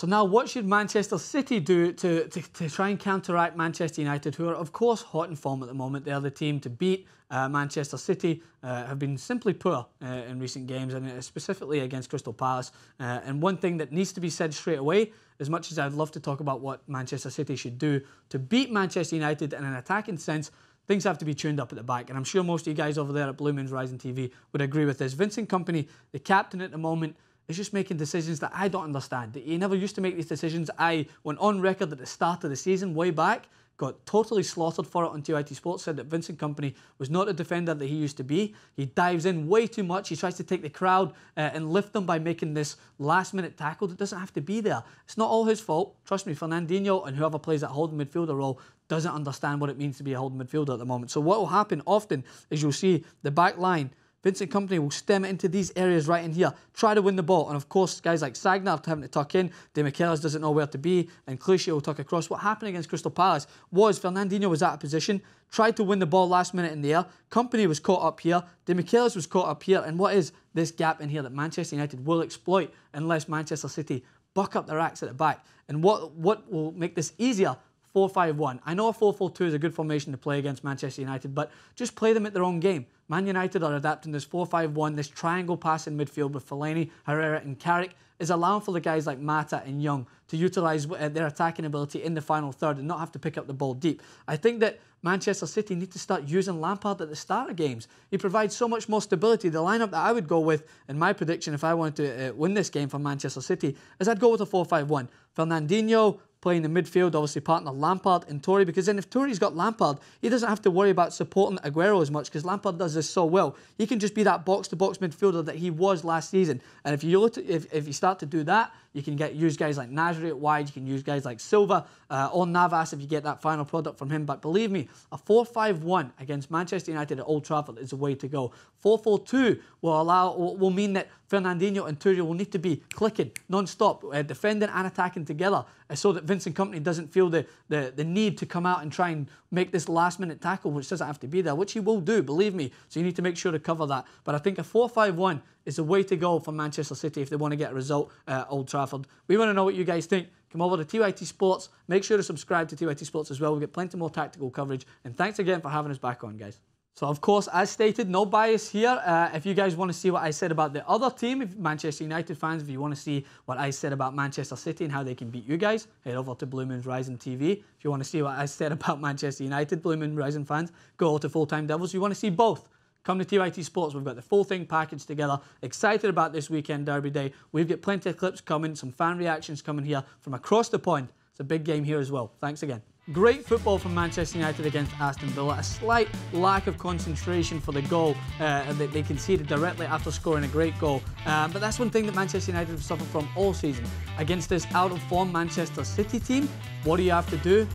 So now what should Manchester City do to try and counteract Manchester United, who are of course hot in form at the moment? They are the team to beat. Manchester City have been simply poor in recent games, and specifically against Crystal Palace. And one thing that needs to be said straight away, as much as I'd love to talk about what Manchester City should do to beat Manchester United in an attacking sense, things have to be tuned up at the back. And I'm sure most of you guys over there at BlueMoonRisingTV would agree with this. Vincent Kompany, the captain at the moment, is just making decisions that I don't understand. He never used to make these decisions. I went on record at the start of the season, way back, got totally slaughtered for it on TYT Sports, said that Vincent Kompany was not the defender that he used to be. He dives in way too much. He tries to take the crowd and lift them by making this last-minute tackle that doesn't have to be there. It's not all his fault. Trust me, Fernandinho and whoever plays that holding midfielder role doesn't understand what it means to be a holding midfielder at the moment. So what will happen often is you'll see the back line, Vincent Kompany will stem it into these areas right in here, try to win the ball. And of course, guys like Sagnar having to tuck in, Demichelis doesn't know where to be, and Clichy will tuck across. What happened against Crystal Palace was Fernandinho was out of position, tried to win the ball last minute in the air. Kompany was caught up here, Demichelis was caught up here. And what is this gap in here that Manchester United will exploit unless Manchester City buck up their acts at the back? And what will make this easier? 4-5-1. I know a 4-4-2 is a good formation to play against Manchester United, but just play them at their own game. Man United are adapting this 4-5-1, this triangle pass in midfield with Fellaini, Herrera and Carrick is allowing for the guys like Mata and Young to utilise their attacking ability in the final third and not have to pick up the ball deep. I think that Manchester City need to start using Lampard at the start of games. He provides so much more stability. The lineup that I would go with, in my prediction, if I wanted to win this game for Manchester City, is I'd go with a 4-5-1. Fernandinho playing the midfield, obviously partner Lampard and Toure, because then if Toure's got Lampard, he doesn't have to worry about supporting Aguero as much, because Lampard does this so well. He can just be that box-to-box midfielder that he was last season. And if you look at, if you start to do that, you can use guys like Nasri at wide, you can use guys like Silva or Navas if you get that final product from him. But believe me, a 4-5-1 against Manchester United at Old Trafford is the way to go. 4-4-2 will mean that Fernandinho and Toure will need to be clicking non-stop, defending and attacking together, so that Vincent Kompany doesn't feel the need to come out and try and make this last-minute tackle, which doesn't have to be there, which he will do, believe me. So you need to make sure to cover that. But I think a 4-5-1 is the way to go for Manchester City if they want to get a result at Old Trafford. We want to know what you guys think. Come over to TYT Sports. Make sure to subscribe to TYT Sports as well. We've got plenty more tactical coverage. And thanks again for having us back on, guys. So, of course, as stated, no bias here. If you guys want to see what I said about the other team, if Manchester United fans, if you want to see what I said about Manchester City and how they can beat you guys, head over to BlueMoonRisingTV. If you want to see what I said about Manchester United, Blue Moon Rising fans, go over to Full Time Devils. If you want to see both, come to TYT Sports. We've got the full thing packaged together. Excited about this weekend derby day. We've got plenty of clips coming, some fan reactions coming here from across the pond. It's a big game here as well. Thanks again. Great football from Manchester United against Aston Villa. A slight lack of concentration for the goal that they conceded directly after scoring a great goal. But that's one thing that Manchester United have suffered from all season. Against this out-of-form Manchester City team, what do you have to do?